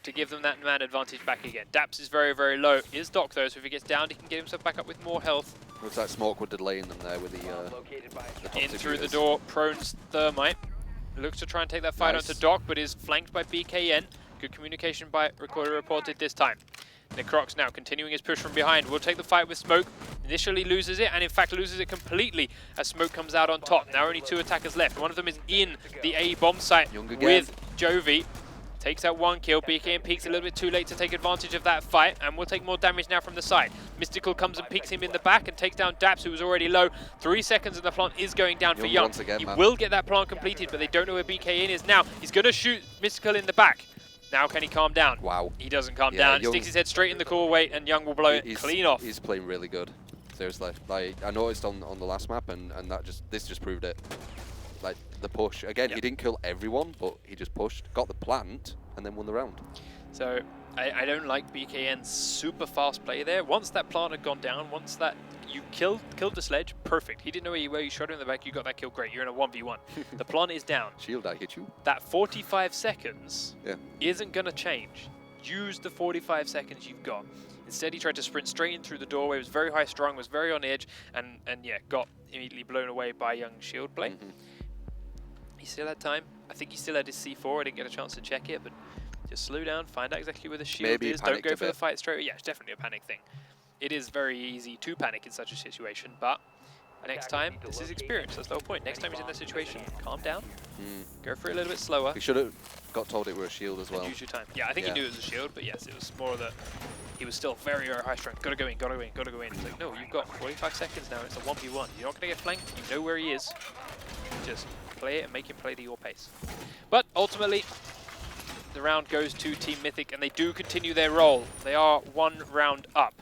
to give them that man advantage back again. Daps is very, very low. Is Doc though, so if he gets down, he can get himself back up with more health. Looks like Smoke would delaying them there with the in through the door, prones Thermite. Looks to try and take that fight onto Doc, but is flanked by BKN. Good communication by reported this time. Necrox now continuing his push from behind. Will take the fight with Smoke. Initially loses it, and in fact loses it completely as Smoke comes out on top. Now only 2 attackers left. One of them is in the A bomb site with Jovi. Takes out 1 kill. BKN peeks a little bit too late to take advantage of that fight, and will take more damage now from the side. Mystical comes and peeks him in the back and takes down Daps, who was already low. 3 seconds and the plant is going down for Young. He will get that plant completed, but they don't know where BKN is now. He's going to shoot Mystical in the back. Now can he calm down? Wow. He doesn't calm down. He sticks his head straight in the core weight, and Young will blow it clean off. He's playing really good. Seriously. Like, I noticed on the last map, and this just proved it. Like, the push. Again, he didn't kill everyone, but he just pushed, got the plant, and then won the round. So, I don't like BKN's super fast play there. Once that plant had gone down, once that you killed the Sledge, perfect. He didn't know where you shot him in the back, you got that kill, great. You're in a 1v1. The plant is down. Shield, I hit you. That 45 seconds isn't going to change. Use the 45 seconds you've got. Instead, he tried to sprint straight in through the doorway, was very high strung, was very on edge, and yeah, got immediately blown away by Young's shield play. He still had time. I think he still had his C4. I didn't get a chance to check it, but just slow down, find out exactly where the shield is. Don't go for the fight straight away. Yeah, it's definitely a panic thing. It is very easy to panic in such a situation, but next time, this is experience. That's the whole point. Next time he's in that situation, calm down, go for it a little bit slower. He should have got told it were a shield as well. Use your time. Yeah, I think he knew it was a shield, but yes, it was more that he was still very, very high strength. Gotta go in, gotta go in, gotta go in. It's like, no, you've got 45 seconds now. It's a 1v1. You're not gonna get flanked. You know where he is. Just play it and make him play to your pace. But ultimately, the round goes to Team Mythic, and they do continue their roll. They are 1 round up.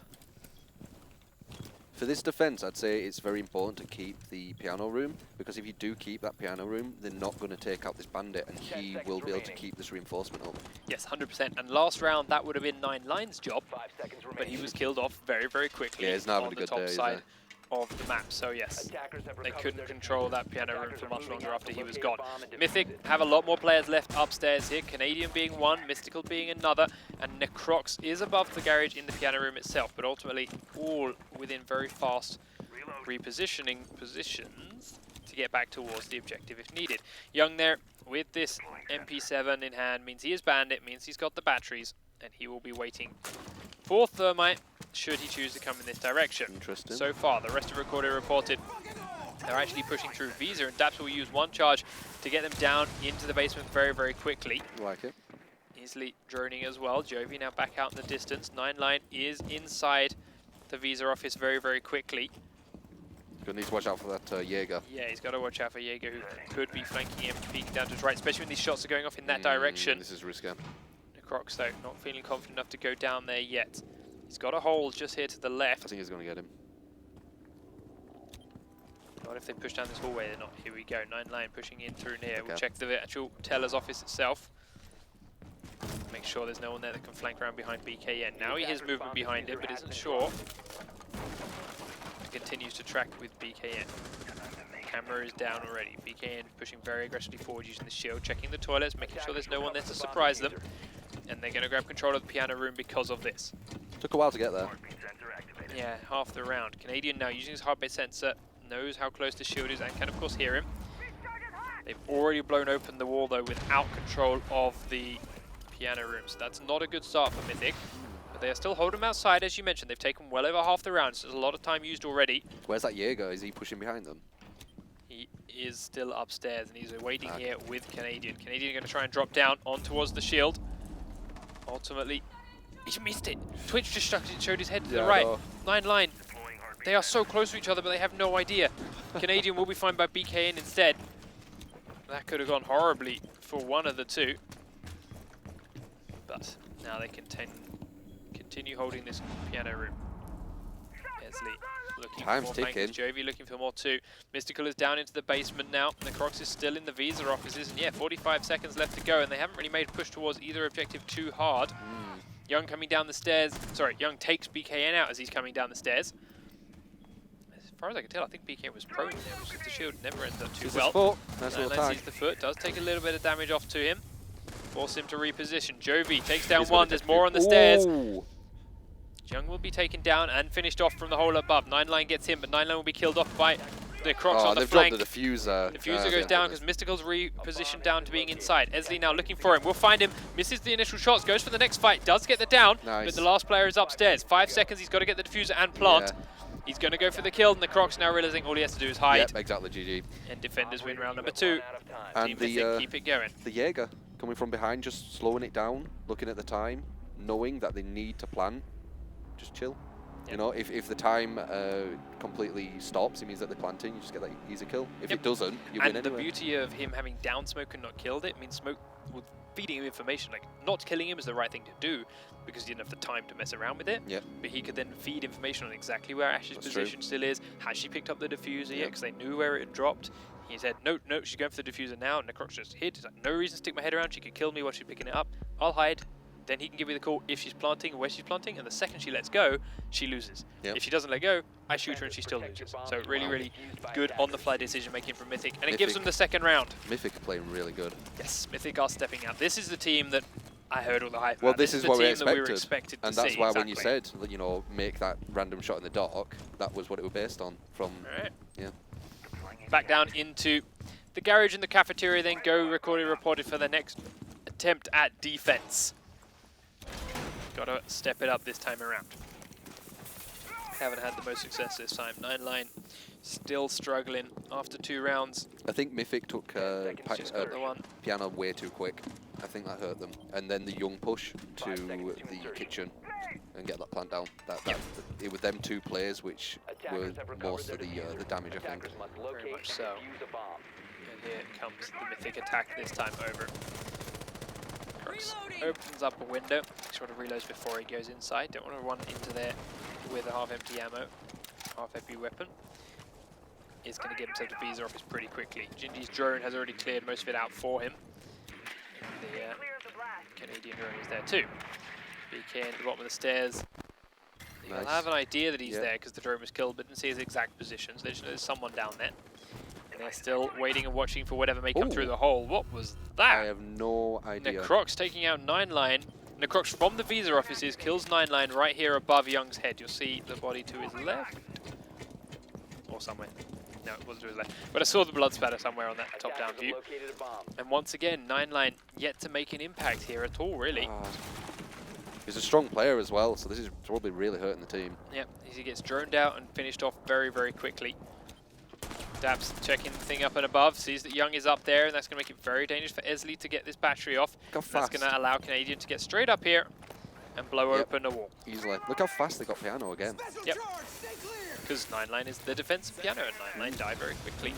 For this defense, I'd say it's very important to keep the piano room, because if you do keep that piano room, they're not going to take out this bandit, and he will be able to keep this reinforcement up. Yes, 100%. And last round, that would have been 9line's job, but he was killed off very, very quickly. Yeah, he's not having a good day, side. of the map. So yes, Attackers have they recovered couldn't their control diffuser. that piano room Attackers for are much moving longer out after to he was locate gone. a bomb and defuse Mythic it. have a lot more players left upstairs here, Canadian being one, Mystical being another, and Necrox is above the garage in the piano room itself, but ultimately all within very fast repositioning positions to get back towards the objective if needed. Young there with this MP7 in hand means he is Bandit, means he's got the batteries, and he will be waiting for Thermite should he choose to come in this direction. Interesting. So far, the rest of Recorded reported they're actually pushing through Visa, and Daps will use one charge to get them down into the basement very, very quickly. Like it. Easily droning as well. Jovi now back out in the distance. 9line is inside the Visa office very, very quickly. Gonna need to watch out for that Jaeger. Yeah, he's got to watch out for Jaeger, who could be flanking him, peeking down to his right, especially when these shots are going off in that direction. This is risky. Necrox, though, not feeling confident enough to go down there yet. He's got a hole just here to the left. I think he's gonna get him. Not if they push down this hallway, they're not. Here we go, 9line pushing in through here. Okay. We'll check the actual teller's office itself. Make sure there's no one there that can flank around behind BKN. Now he has movement behind him, but isn't sure. Continues to track with BKN. Camera is down already. BKN pushing very aggressively forward using the shield, checking the toilets, making sure there's no one there to surprise them. And they're going to grab control of the piano room because of this. Took a while to get there. Yeah, half the round. Canadian now using his heartbeat sensor, knows how close the shield is and can of course hear him. They've already blown open the wall though without control of the piano room, so that's not a good start for Mythic. But they are still holding him outside, as you mentioned. They've taken well over half the round, so there's a lot of time used already. Where's that Jaeger? Is he pushing behind them? He is still upstairs and he's waiting here with Canadian. Canadian going to try and drop down on towards the shield. Ultimately, he's missed it. Twitch just showed his head to the right. 9line. They are so close to each other, but they have no idea. Canadian will be found by BKN instead. That could have gone horribly for one of the two. But now they can continue holding this piano room. Esley looking Time's for more flankers. ticking. Jovi looking for more too. Mystical is down into the basement now. Necrox is still in the Visa offices. And yeah, 45 seconds left to go. And they haven't really made a push towards either objective too hard. Young coming down the stairs. Sorry, Young takes BKN out as he's coming down the stairs. As far as I can tell, I think BKN was prone there, which is the shield never ends up too well. Nice little Let's tag. sees the foot. Does take a little bit of damage off to him. Force him to reposition. Jovi takes down He's gonna one. There's take more two. on the stairs. Ooh. Young will be taken down and finished off from the hole above. 9line gets him, but 9line will be killed off by Necrox on the they've flank. dropped the diffuser. Diffuser goes down because Mystical's repositioned down to being inside. Esley now looking for him. We'll find him. Misses the initial shots. Goes for the next fight. Does get the down. Nice. But the last player is upstairs. 5 seconds. He's got to get the diffuser and plant. Yeah. He's going to go for the kill. And Necrox now realizing all he has to do is hide. Yep, exactly, GG. And defenders win round number 2. And Team Mythic keep it going. the Jaeger coming from behind, just slowing it down, looking at the time, knowing that they need to plant. Just chill. You know, if the time completely stops, it means that they're planting. You just get that easy kill. If it doesn't, you win And the anyway. beauty of him having down Smoke and not killed it means Smoke was feeding him information. Like, not killing him is the right thing to do because he didn't have the time to mess around with it. Yep. But he could then feed information on exactly where Ash's That's position true. still is. Has she picked up the diffuser yet? Yep. Because they knew where it had dropped. He said, no, she's going for the diffuser now. And Necrox just hid. He's like, no reason to stick my head around. She could kill me while she's picking it up. I'll hide. Then he can give me the call if she's planting, where she's planting, and the second she lets go, she loses. Yep. If she doesn't let go, I shoot her and she still loses. So really, really good on-the-fly decision making from Mythic, and it gives them the second round. Mythic are playing really good. Yes, Mythic are stepping out. This is the team that I heard all the hype Well, about. this is the what we team that we were expected. expected to And that's see. why when you Exactly. said, that, you know, make that random shot in the dark, that was what it was based on. From Alright. yeah. Back down into the garage and the cafeteria, then go recorded reported for the next attempt at defense. Got to step it up this time around. Haven't had the most success this time. 9line still struggling after 2 rounds. I think Mythic took Just got the one. piano way too quick. I think that hurt them. And then the young push to the kitchen and get that plant down. It was them 2 players which were most of the damage, I think. Very much so. And here comes the Mythic attack this time over. Crux opens up a window, sort of reloads before he goes inside. Don't want to run into there with a half-empty ammo, half-empty weapon. Is going to get himself to Visa office pretty quickly. Gingy's drone has already cleared most of it out for him. And the Canadian drone is there too. BK at the bottom of the stairs. They'll have an idea that he's there because the drone was killed, but didn't see his exact positions. They just know there's someone down there. And they're still waiting and watching for whatever may come through the hole. What was that? I have no idea. Necrox taking out 9line. Necrox from the visa offices kills 9line right here above Young's head. You'll see the body to his left. Or somewhere. No, it wasn't to his left. But I saw the blood spatter somewhere on that top-down view. And once again, 9line yet to make an impact here at all, really. He's a strong player as well, so this is probably really hurting the team. Yep, he gets droned out and finished off very, very quickly. Dabs checking the thing up and above, sees that Young is up there, and that's going to make it very dangerous for ESL to get this battery off. That's going to allow Canadian to get straight up here and blow open a wall. Easily. Look how fast they got Piano again. Yep. Because 9line is the defensive Piano, and 9line die very quickly.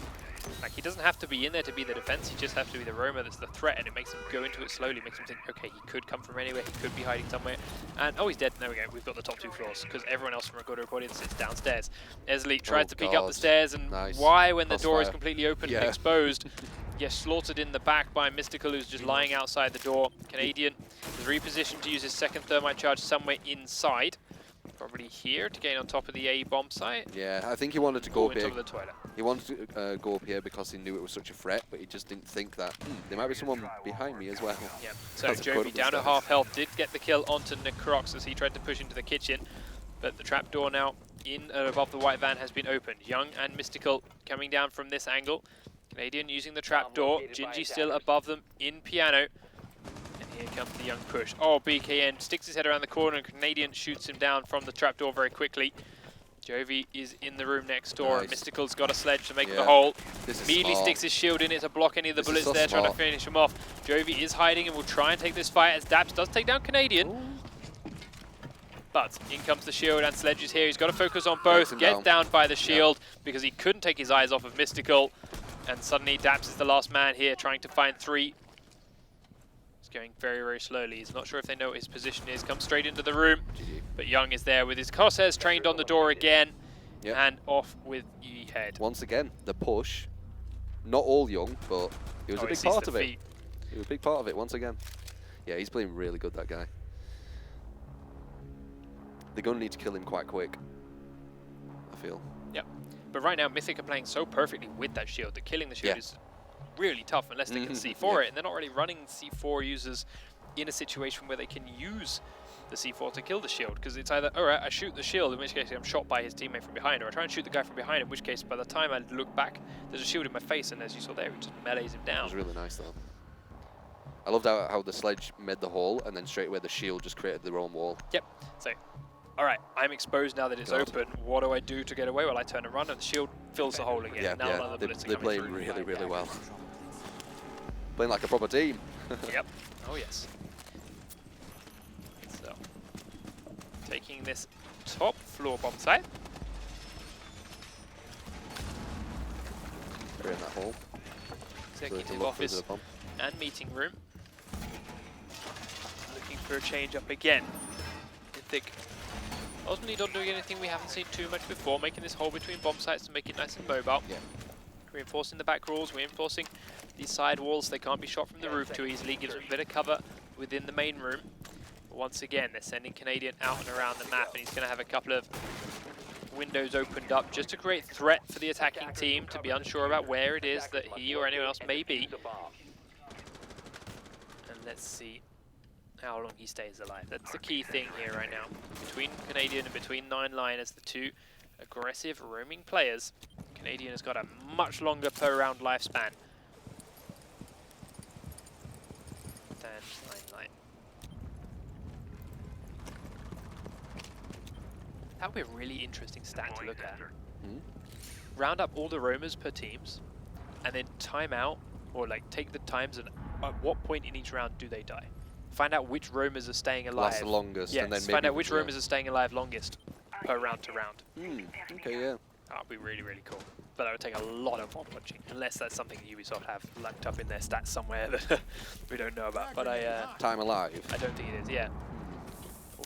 Like, he doesn't have to be in there to be the defense, he just has to be the roamer that's the threat, and it makes him go into it slowly, makes him think, okay, he could come from anywhere, he could be hiding somewhere, and oh, he's dead. There we go, we've got the top 2 floors, because everyone else from Recorder Accordion sits downstairs. ESL tried to peek up the stairs, and why, when the door is completely open and exposed, yes, slaughtered in the back by Mystical, who's just lying outside the door. Canadian is repositioned to use his second thermite charge somewhere inside. Probably here to gain on top of the A bomb site. Yeah, I think he wanted to go up here. Into the toilet. He wanted to go up here because he knew it was such a threat, but he just didn't think that there might be someone behind me as well. Yeah. So Jovi down at half health did get the kill onto Necrox as he tried to push into the kitchen, but the trapdoor now in and above the white van has been opened. Young and Mystical coming down from this angle. Canadian using the trapdoor. Gingy still above them in Piano. Here comes the Young push. Oh, BKN sticks his head around the corner and Canadian shoots him down from the trapdoor very quickly. Jovi is in the room next door. And Mystical's got a sledge to make the hole. Immediately sticks his shield in it to block any of the bullets there, trying to finish him off. Jovi is hiding and will try and take this fight as Daps does take down Canadian. Ooh. But in comes the shield and Sledge is here. He's got to focus on both. Gets down by the shield because he couldn't take his eyes off of Mystical. And suddenly Daps is the last man here trying to find 3. Going very, very slowly. He's not sure if they know what his position is. Comes straight into the room, but Young is there with his crosshairs trained on the door again, and off with E-head. Once again, the push. Not all Young, but he was a big part of it. He was a big part of it once again. Yeah, he's playing really good, that guy. They're going to need to kill him quite quick, I feel. Yep. But right now, Mythic are playing so perfectly with that shield that killing the shield is really tough unless they can C4 it, and they're not really running C4 users in a situation where they can use the C4 to kill the shield, because it's either, alright, I shoot the shield, in which case I'm shot by his teammate from behind, or I try and shoot the guy from behind, in which case by the time I look back, there's a shield in my face, and as you saw there, it just melees him down. It was really nice though. I loved how the sledge made the hole, and then straight away the shield just created their own wall. Yep, so, alright, I'm exposed now that it's open, what do I do to get away? Well, I turn and run, and the shield fills the hole again. Now they're playing really, really well. Playing like a proper team. Yep. Oh, yes. So, taking this top floor bomb site. They're in that hole. Executive office and meeting room. Looking for a change up again. Mythic ultimately not doing anything we haven't seen too much before, making this hole between bomb sites to make it nice and mobile. Yeah. Reinforcing the back walls, reinforcing these side walls. They can't be shot from the roof too easily. Gives them a bit of cover within the main room. But once again, they're sending Canadian out and around the map, and he's going to have a couple of windows opened up just to create threat for the attacking team to be unsure about where it is that he or anyone else may be. And let's see how long he stays alive. That's the key thing here right now. Between Canadian and between 9line as the 2 aggressive roaming players. Canadian has got a much longer per round lifespan than 9line. That would be a really interesting stat to look at. Round up all the roamers per teams, and then time out, or like take the times and at what point in each round do they die? Find out which roamers are staying alive. Last the longest, yes, and then find out which roamers are staying alive longest per round to round. Okay, yeah. That would be really, really cool. But that would take a lot of mod watching, unless that's something that Ubisoft have locked up in their stats somewhere that we don't know about. But Time alive? I don't think it is, yeah.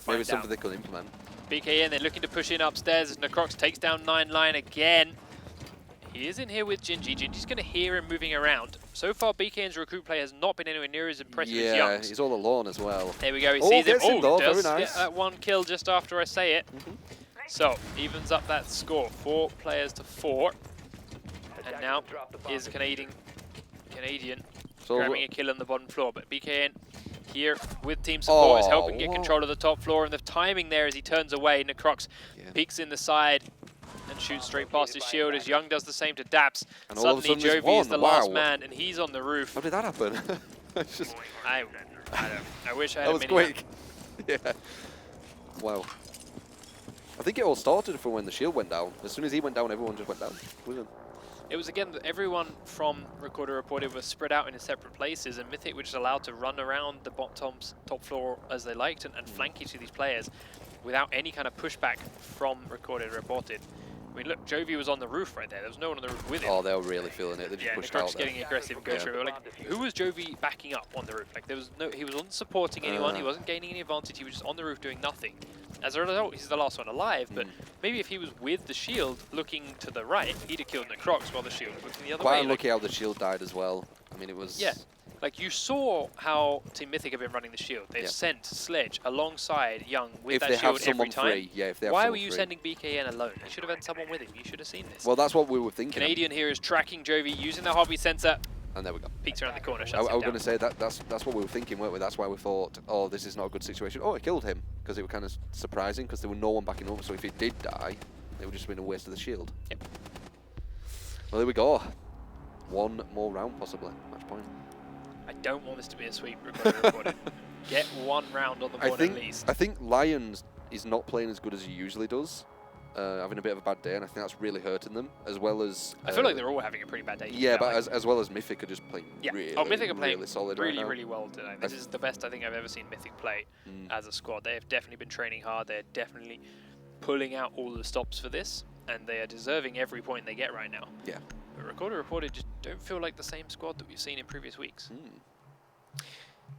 Maybe it's something they could implement. BKN, they're looking to push in upstairs as Necrox takes down 9line again. He is in here with Gingy. Gingy's going to hear him moving around. So far, BKN's recruit play has not been anywhere near as impressive as Yeah, Young's. he's all alone as well. There we go, he sees him. Gets him though, does very get nice. that one kill just after I say it. So, evens up that score. 4 players to 4. And now is Canadian So grabbing a kill on the bottom floor. But BKN here with team support is helping get what? control of the top floor. And the timing there as he turns away, Necrox peeks in the side and shoots straight past his shield as Young does the same to Daps. And all of a Suddenly sudden there's Jovi is one. the last Wow. man and he's on the roof. How did that happen? It's just, I wish I had that a was mini quick. Yeah. Wow. I think it all started from when the shield went down. As soon as he went down, everyone just went down. Brilliant. It was again that everyone from Recorder Reported was spread out in separate places, and Mythic were just allowed to run around the top floor as they liked and flank each of these players without any kind of pushback from Recorded Reported. I mean, look, Jovi was on the roof right there. There was no one on the roof with him. Oh, they were really feeling it. They just pushed out Necrox getting aggressive and go through. Like, who was Jovi backing up on the roof? Like, there was no, he wasn't supporting anyone. He wasn't gaining any advantage. He was just on the roof doing nothing. As a result, he's the last one alive. But maybe if he was with the shield looking to the right, he'd have killed Necrox while the shield was looking the other way. Quite unlucky how the shield died as well. I mean, it was... Yeah. Like, you saw how Team Mythic have been running the shield. They've sent Sledge alongside Young with that shield every time. Free. Yeah, if they have Why someone were you free. sending BKN alone? You should have had someone with him. You should have seen this. Well, that's what we were thinking. Canadian here is tracking Jovi using the heartbeat sensor. And there we go. Peeks around the corner, I shuts him was down. going to say that's what we were thinking, weren't we? That's why we thought, oh, this is not a good situation. Oh, it killed him, because it was kind of surprising, because there was no one backing up. So if he did die, it would just have been a waste of the shield. Yep. Well, there we go. One more round, possibly. Match point. I don't want this to be a sweep. Recorded. Get one round on the board at least. I think Lions is not playing as good as he usually does. Having a bit of a bad day, and I think that's really hurting them, as well as... I feel like they're all having a pretty bad day. Yeah, but as well as Mythic are just playing really, Mythic are playing really solid really, right now. really well today. This is the best I think I've ever seen Mythic play as a squad. They have definitely been training hard. They're definitely pulling out all the stops for this, and they are deserving every point they get right now. Yeah. But Recorder Reported just don't feel like the same squad that we've seen in previous weeks.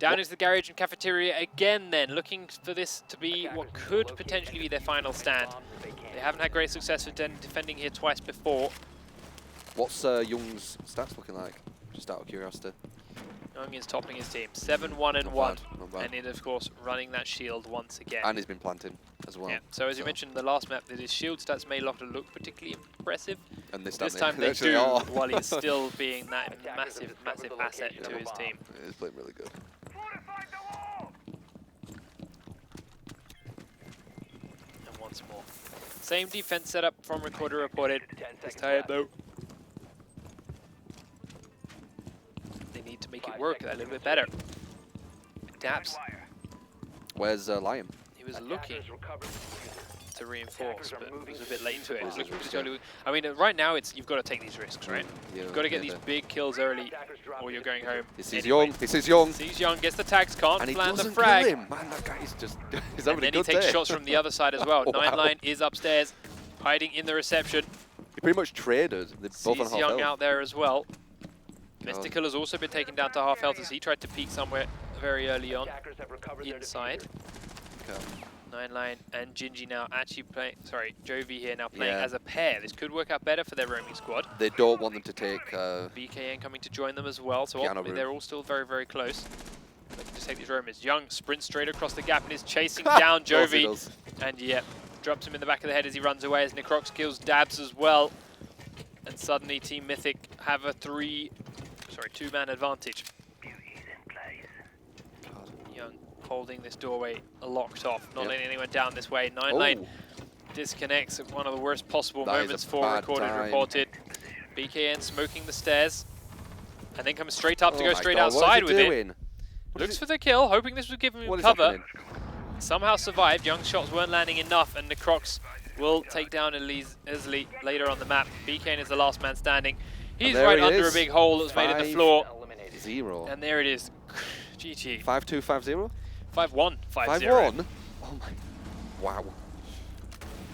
Down is the garage and cafeteria again then, looking for this to be what could potentially be their final stand. They haven't had great success with defending here twice before. What's Young's stats looking like? Just out of curiosity. Young is topping his team, 7-1-1, Not bad. and it of course running that shield once again. And he's been planting as well. Yeah. So as you mentioned in the last map, that his shield stats may not look particularly impressive. And this time they actually do, are. while he's still being that massive asset to his team. He's playing really good. And once more. Same defense setup from Recorder Reported. This time though, they need to make it work a little bit better. Daps, Where's Lion? he was looking to reinforce, but was a bit late into it. I mean, right now you've got to take these risks, right? Yeah, You've got to get these big kills early, or you're going home. This is anyway. Young. This is Young. Sees Young, gets the tags, can't And he plant the doesn't frag. kill him. Man, that guy is just... he's And having then a he good takes day. shots from the other side as well. Wow. 9line is upstairs, hiding in the reception. He pretty much traded. They're both on Sees half Young health. out there as well. Mystical has also been taken down to half health as he tried to peek somewhere very early on inside. Okay. 9line and Gingy now actually playing, sorry, Jovi here now playing as a pair. This could work out better for their roaming squad. They don't want them to take... BKN coming to join them as well, so Piano ultimately room. they're all still very, very close. They can just take these roamers. Young sprints straight across the gap and is chasing down Of course he Jovi. does. And yeah, drops him in the back of the head as he runs away as Necrox kills Dabs as well. And suddenly Team Mythic have a two-man advantage. Young holding this doorway locked off, not letting anyone down this way. 9line disconnects at one of the worst possible That is a moments for bad Recorded time. Reported. BKN smoking the stairs and then comes straight up to go my straight God, outside what is with he it. doing? Looks for the kill, hoping this would give him What is cover. happening? Somehow survived. Young's shots weren't landing enough, and Necrox will take down Isley later on the map. BKN is the last man standing. He's there right he under is. a big hole that's made in the floor. 0. And there it is. GG. 5-2, 5-0? 5-1, 5-0. 5-1? Oh my... Wow.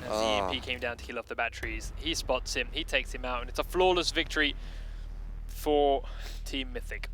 As the EMP came down to kill off the batteries, he spots him, he takes him out, and it's a flawless victory for Team Mythic.